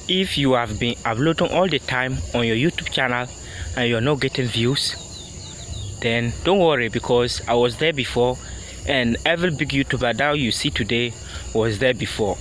If you have been uploading all the time on your YouTube channel and you're not getting views, then don't worry, because I was there before, and every big YouTuber that you see today was there before.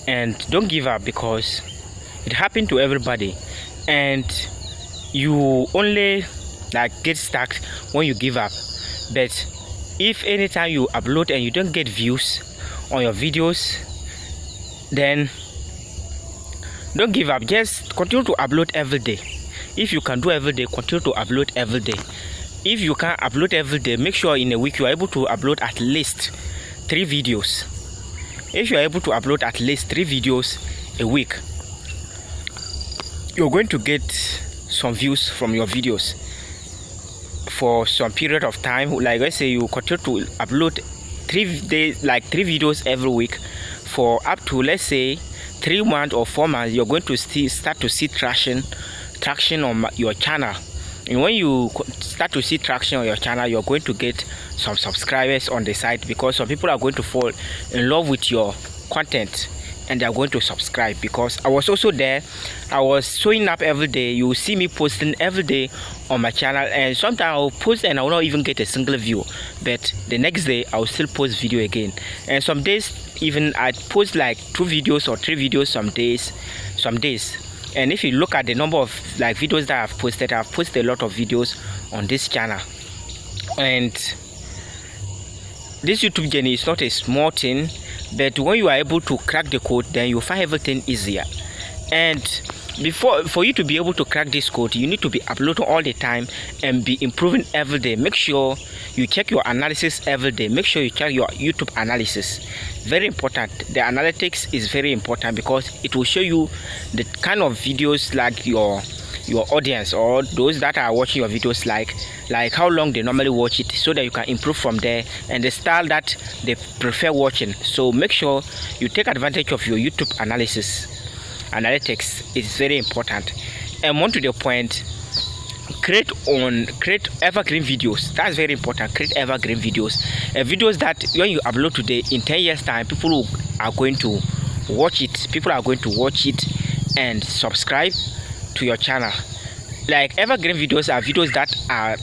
And don't give up, because it happened to everybody, and you only get stuck when you give up. But if anytime you upload and you don't get views on your videos, then don't give up. Just continue to upload every day. If you can do every day, continue to upload every day. If you can't upload every day, make sure in a week you are able to upload at least 3 videos. If you are able to upload at least 3 videos a week, you're going to get some views from your videos for some period of time. Like, let's say you continue to upload 3 days, 3 videos every week for up to, let's say, 3 months or 4 months. You're going to start to see traction on your channel. And when you start to see traction on your channel, you're going to get some subscribers on the site, because some people are going to fall in love with your content and they are going to subscribe. Because I was also there, I was showing up every day. You will see me posting every day on my channel, and sometimes I'll post and I will not even get a single view, but the next day I'll still post video again. And some days even I post 2 videos or 3 videos some days. And if you look at the number of videos that I've posted a lot of videos on this channel. And this YouTube journey is not a small thing, but when you are able to crack the code, then you find everything easier. And for you to be able to crack this code, you need to be uploading all the time and be improving every day. Make sure you check your analysis every day. Make sure you check your YouTube analysis. Very important. The analytics is very important, because it will show you the kind of videos your audience, or those that are watching your videos, like how long they normally watch it, so that you can improve from there, and the style that they prefer watching. So make sure you take advantage of your YouTube analytics is very important. And more to the point, create evergreen videos. That's very important. Create evergreen videos, videos that when you upload today, in 10 years time, people are going to watch it. People are going to watch it and subscribe to your channel. Evergreen videos are videos that are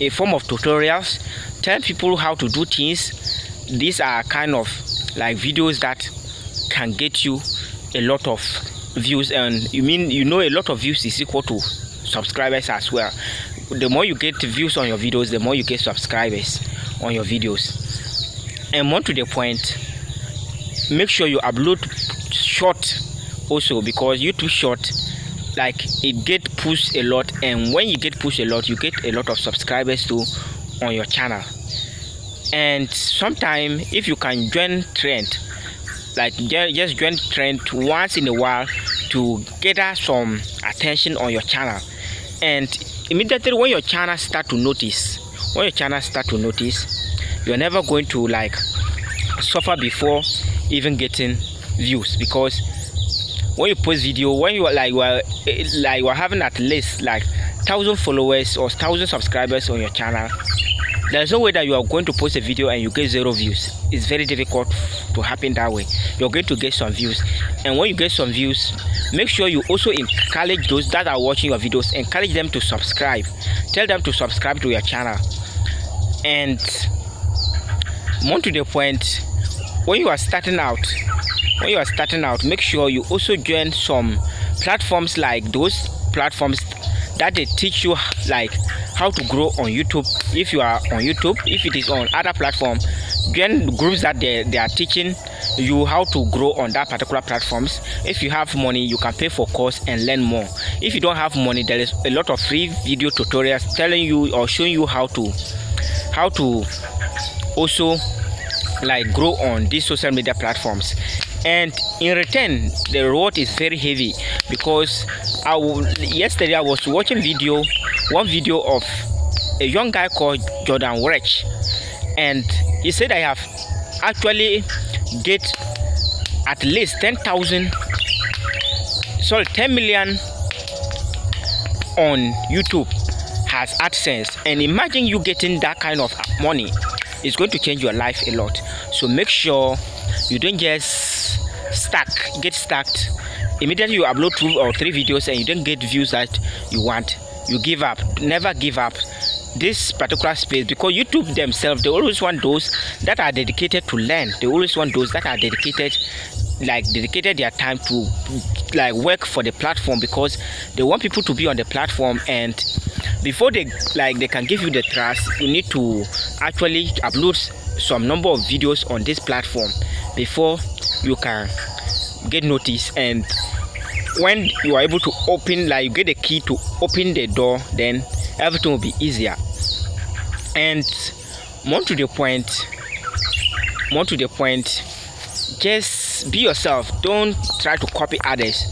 a form of tutorials, tell people how to do things. These are kind of videos that can get you a lot of views, and a lot of views is equal to subscribers as well. The more you get views on your videos, the more you get subscribers on your videos. And more to the point, make sure you upload short also, because YouTube short, it get pushed a lot, and when you get pushed a lot, you get a lot of subscribers too on your channel. And sometimes if you can join trend, just join trend once in a while to gather some attention on your channel. And immediately when your channel start to notice, you're never going to suffer before even getting views. Because when you post video, when you are having at least 1,000 followers or 1,000 subscribers on your channel, there's no way that you are going to post a video and you get 0 views. It's very difficult to happen that way. You're going to get some views, and when you get some views, make sure you also encourage those that are watching your videos. Encourage them to subscribe. Tell them to subscribe to your channel. And more to the point, when you are starting out, make sure you also join some platforms, those platforms that they teach you how to grow on YouTube. If you are on YouTube, if it is on other platform, join groups that they are teaching you how to grow on that particular platforms. If you have money, you can pay for course and learn more. If you don't have money, there is a lot of free video tutorials telling you or showing you how to also grow on these social media platforms. And in return, the reward is very heavy, because yesterday I was watching one video of a young guy called Jordan Wretch, and he said I have actually get at least 10 million on YouTube has AdSense. And imagine you getting that kind of money. It's going to change your life a lot. So make sure you don't just get stuck immediately you upload 2 or 3 videos and you don't get views that you want, you give up. Never give up this particular space, because YouTube themselves, they always want those that are dedicated to learn. They always want those that are dedicated their time to like work for the platform, because they want people to be on the platform, and before they can give you the trust, you need to actually upload some number of videos on this platform before you can get noticed. And when you are able to open, like you get the key to open the door, then everything will be easier. And more to the point, just be yourself. Don't try to copy others.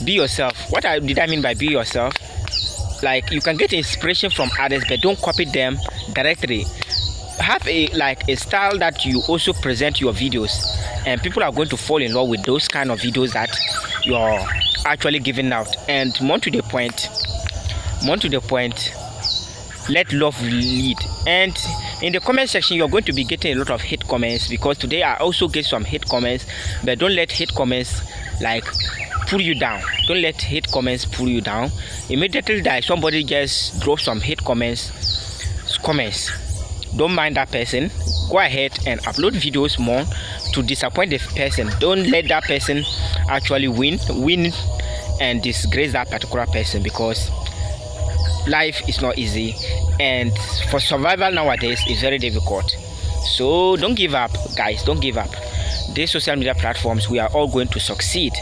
Be yourself. What did I mean by be yourself? Like, you can get inspiration from others, but don't copy them directly. Have a style that you also present your videos, and people are going to fall in love with those kind of videos that you're actually giving out. And more to the point, let love lead. And in the comment section, you're going to be getting a lot of hate comments, because today I also get some hate comments, but don't let hate comments like pull you down. Don't let hate comments pull you down. Immediately that somebody just drops some hate comments, don't mind that person. Go ahead and upload videos more to disappoint the person. Don't let that person actually win and disgrace that particular person, because life is not easy, and for survival nowadays is very difficult. So don't give up, guys. Don't give up. These social media platforms, we are all going to succeed,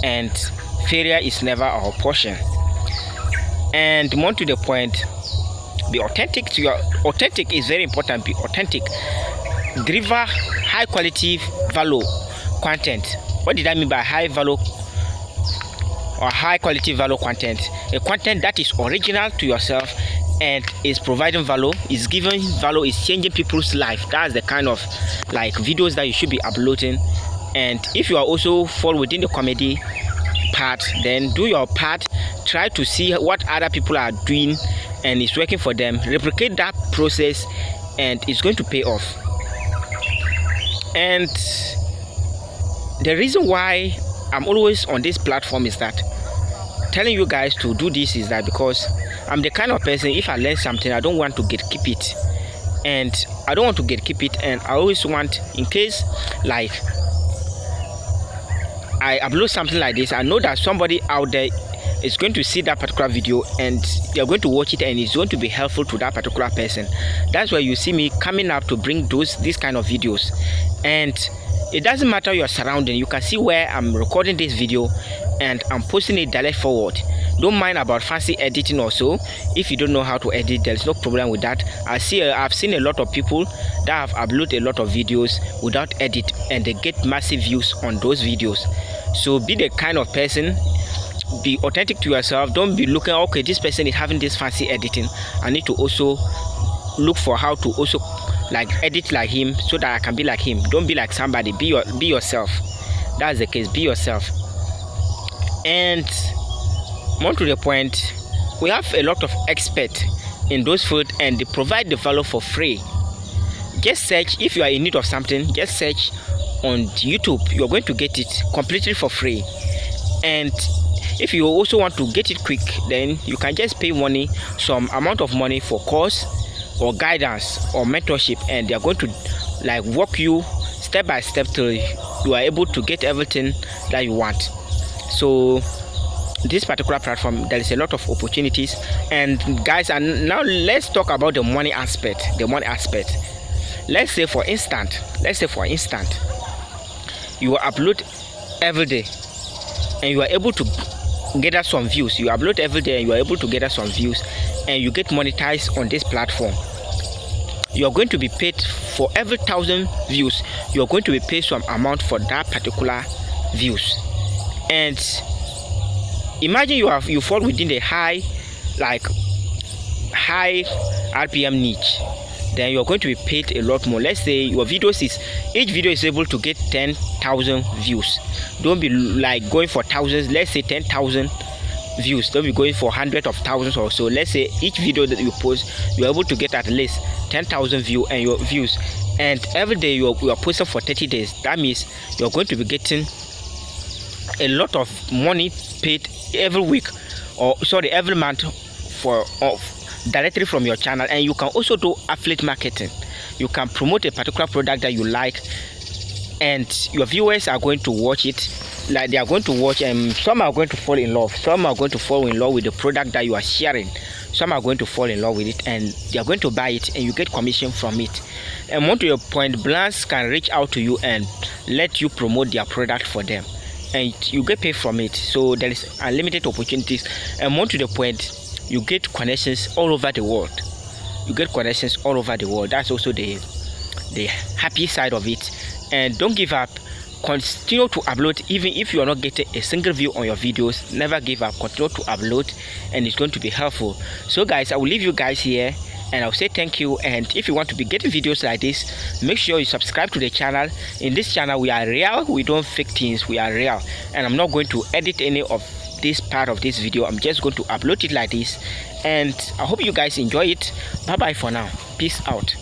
and failure is never our portion. And more to the point, be authentic. Authentic is very important. Be authentic. Deliver high quality value content. What did I mean by high value or high quality value content? A content that is original to yourself and is providing value, is giving value, is changing people's life. That's the kind of videos that you should be uploading. And if you are also fall within the comedy part, then do your part. Try to see what other people are doing and it's working for them. Replicate that process, and it's going to pay off. And the reason why I'm always on this platform is that telling you guys to do this is that because I'm the kind of person, if I learn something, I don't want to gatekeep it. And I don't want to gatekeep it, and I always want, in case I upload something like this, I know that somebody out there is going to see that particular video and they're going to watch it, and it's going to be helpful to that particular person. That's why you see me coming up to bring these kind of videos. And it doesn't matter your surrounding. You can see where I'm recording this video and I'm posting it direct forward. Don't mind about fancy editing also. If you don't know how to edit, there's no problem with that. I've seen a lot of people that have uploaded a lot of videos without edit, and they get massive views on those videos. So be the kind of person, be authentic to yourself. Don't be looking, okay, this person is having this fancy editing, I need to also look for how to also edit like him so that I can be like him. Don't be like somebody. Be yourself. That's the case. Be yourself. And more to the point, we have a lot of experts in those fields, and they provide the value for free. Just search. If you are in need of something, just search on YouTube. You're going to get it completely for free. And if you also want to get it quick, then you can just pay money, some amount of money for course or guidance or mentorship, and they are going to walk you step by step till you are able to get everything that you want. So this particular platform, there is a lot of opportunities. And guys, and now let's talk about the money aspect. Let's say for instance you upload every day and you are able to gather some views. You upload every day and you are able to gather some views, and you get monetized on this platform. You are going to be paid for every 1,000 views. You are going to be paid some amount for that particular views. And imagine you fall within the high RPM niche, then you are going to be paid a lot more. Let's say your each video is able to get 10,000 views. Don't be going for thousands. Let's say 10,000 views. Don't be going for hundreds of thousands or so. Let's say each video that you post, you're able to get at least 10,000 views, and every day you are posting for 30 days. That means you're going to be getting a lot of money paid every week, or sorry, every month for directly from your channel. And you can also do affiliate marketing. You can promote a particular product that you like, and your viewers are going to watch it. Like they are going to watch, and some are going to fall in love. Some are going to fall in love with the product that you are sharing. Some are going to fall in love with it, and they are going to buy it, and you get commission from it. And more to your point, brands can reach out to you and let you promote their product for them, and you get paid from it. So there is unlimited opportunities. And more to the point, you get connections all over the world. You get connections all over the world. That's also the happy side of it. And don't give up. Continue to upload. Even if you are not getting a single view on your videos, never give up. Continue to upload, and it's going to be helpful. So guys, I will leave you guys here, and I'll say thank you. And if you want to be getting videos like this, make sure you subscribe to the channel. In this channel, we are real. We don't fake things. We are real. And I'm not going to edit any of this part of this video. I'm just going to upload it like this. And I hope you guys enjoy it. Bye bye for now. Peace out.